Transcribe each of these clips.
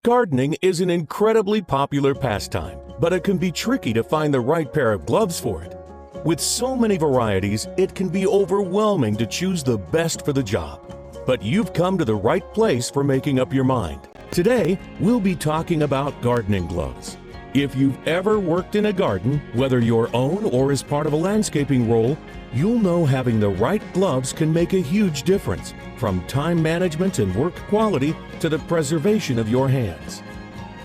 Gardening is an incredibly popular pastime, but it can be tricky to find the right pair of gloves for it. With so many varieties, it can be overwhelming to choose the best for the job. But you've come to the right place for making up your mind. Today, we'll be talking about gardening gloves. If you've ever worked in a garden, whether your own or as part of a landscaping role, you'll know having the right gloves can make a huge difference, from time management and work quality to the preservation of your hands.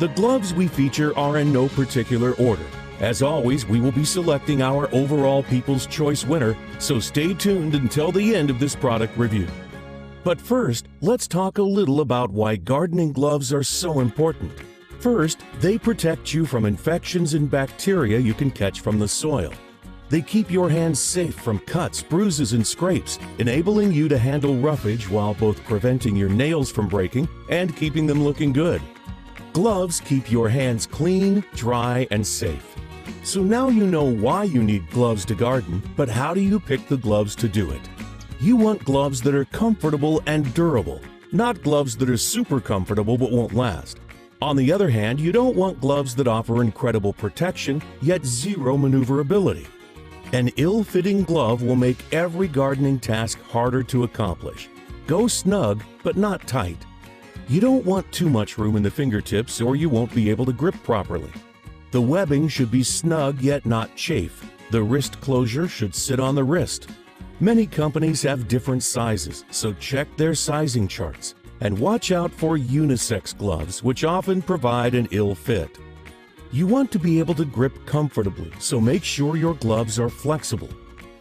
The gloves we feature are in no particular order. As always, we will be selecting our overall People's Choice winner, so stay tuned until the end of this product review. But first, let's talk a little about why gardening gloves are so important. First, they protect you from infections and bacteria you can catch from the soil. They keep your hands safe from cuts, bruises, and scrapes, enabling you to handle roughage while both preventing your nails from breaking and keeping them looking good. Gloves keep your hands clean, dry, and safe. So now you know why you need gloves to garden, but how do you pick the gloves to do it? You want gloves that are comfortable and durable, not gloves that are super comfortable but won't last. On the other hand, you don't want gloves that offer incredible protection, yet zero maneuverability. An ill-fitting glove will make every gardening task harder to accomplish. Go snug, but not tight. You don't want too much room in the fingertips or you won't be able to grip properly. The webbing should be snug yet not chafe. The wrist closure should sit on the wrist. Many companies have different sizes, so check their sizing charts. And watch out for unisex gloves, which often provide an ill fit. You want to be able to grip comfortably, so make sure your gloves are flexible.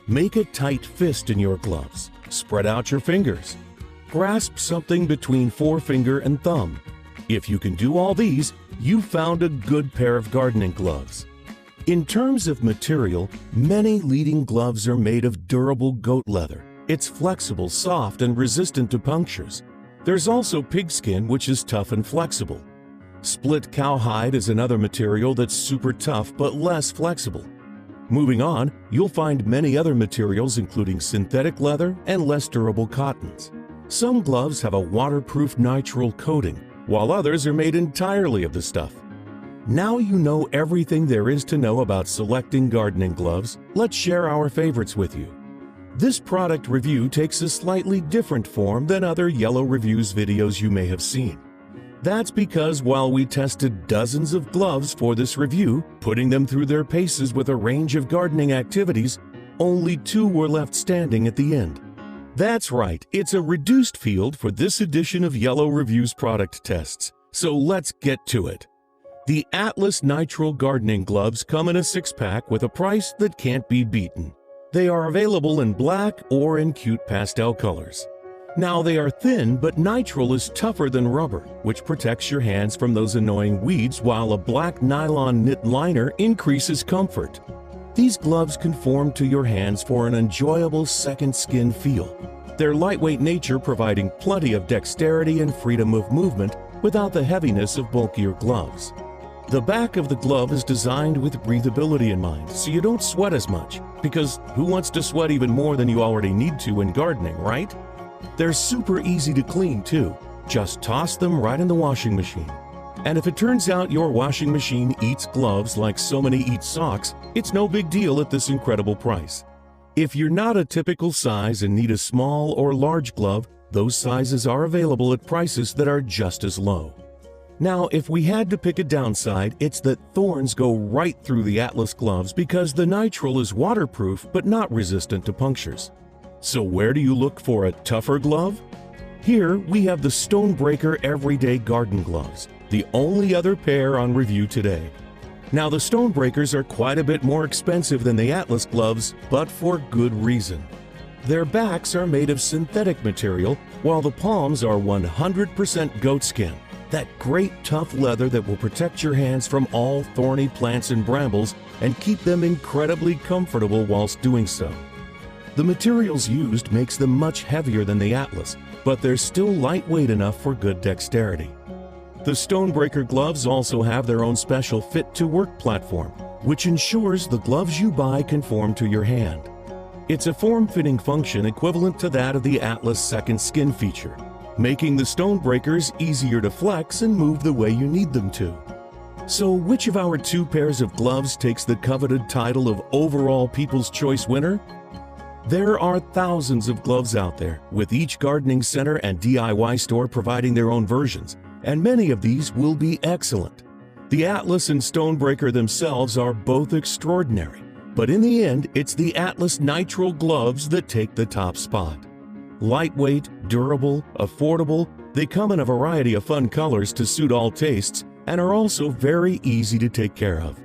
Make a tight fist in your gloves. Spread out your fingers. Grasp something between forefinger and thumb. If you can do all these, you've found a good pair of gardening gloves. In terms of material, many leading gloves are made of durable goat leather. It's flexible, soft, and resistant to punctures. There's also pigskin, which is tough and flexible. Split cowhide is another material that's super tough but less flexible. Moving on, you'll find many other materials including synthetic leather and less durable cottons. Some gloves have a waterproof nitrile coating, while others are made entirely of the stuff. Now you know everything there is to know about selecting gardening gloves. Let's share our favorites with you. This product review takes a slightly different form than other Yellow Reviews videos you may have seen. That's because while we tested dozens of gloves for this review, putting them through their paces with a range of gardening activities, only 2 were left standing at the end. That's right, it's a reduced field for this edition of Yellow Reviews product tests, so let's get to it. The Atlas Nitrile Gardening Gloves come in a 6-pack with a price that can't be beaten. They are available in black or in cute pastel colors. Now they are thin, but nitrile is tougher than rubber, which protects your hands from those annoying weeds, while a black nylon knit liner increases comfort. These gloves conform to your hands for an enjoyable second skin feel. Their lightweight nature providing plenty of dexterity and freedom of movement without the heaviness of bulkier gloves. The back of the glove is designed with breathability in mind, so you don't sweat as much, because who wants to sweat even more than you already need to in gardening, right? They're super easy to clean too. Just toss them right in the washing machine. And if it turns out your washing machine eats gloves like so many eat socks, it's no big deal at this incredible price. If you're not a typical size and need a small or large glove, those sizes are available at prices that are just as low. Now, if we had to pick a downside, it's that thorns go right through the Atlas gloves because the nitrile is waterproof but not resistant to punctures. So where do you look for a tougher glove? Here we have the Stonebreaker Everyday Garden Gloves, the only other pair on review today. Now the Stonebreakers are quite a bit more expensive than the Atlas gloves, but for good reason. Their backs are made of synthetic material, while the palms are 100% goatskin. That great tough leather that will protect your hands from all thorny plants and brambles and keep them incredibly comfortable whilst doing so. The materials used makes them much heavier than the Atlas, but they're still lightweight enough for good dexterity. The Stonebreaker gloves also have their own special fit-to-work platform, which ensures the gloves you buy conform to your hand. It's a form-fitting function equivalent to that of the Atlas second skin feature. making the stone breakers easier to flex and move the way you need them to. So which of our 2 pairs of gloves takes the coveted title of overall People's Choice winner? There are thousands of gloves out there, with each gardening center and DIY store providing their own versions, and many of these will be excellent. The Atlas and Stonebreaker themselves are both extraordinary, but in the end, it's the Atlas Nitrile gloves that take the top spot. Lightweight, durable, affordable, they come in a variety of fun colors to suit all tastes and are also very easy to take care of.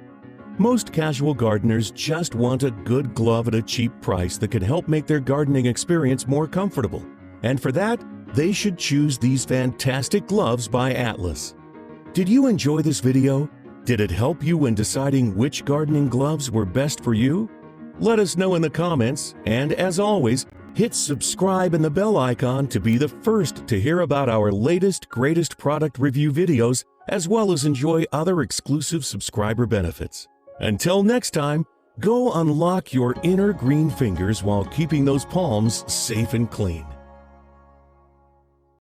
Most casual gardeners just want a good glove at a cheap price that can help make their gardening experience more comfortable. And for that, they should choose these fantastic gloves by Atlas. Did you enjoy this video? Did it help you when deciding which gardening gloves were best for you? Let us know in the comments, and as always, hit subscribe and the bell icon to be the first to hear about our latest, greatest product review videos, as well as enjoy other exclusive subscriber benefits. Until next time, go unlock your inner green fingers while keeping those palms safe and clean.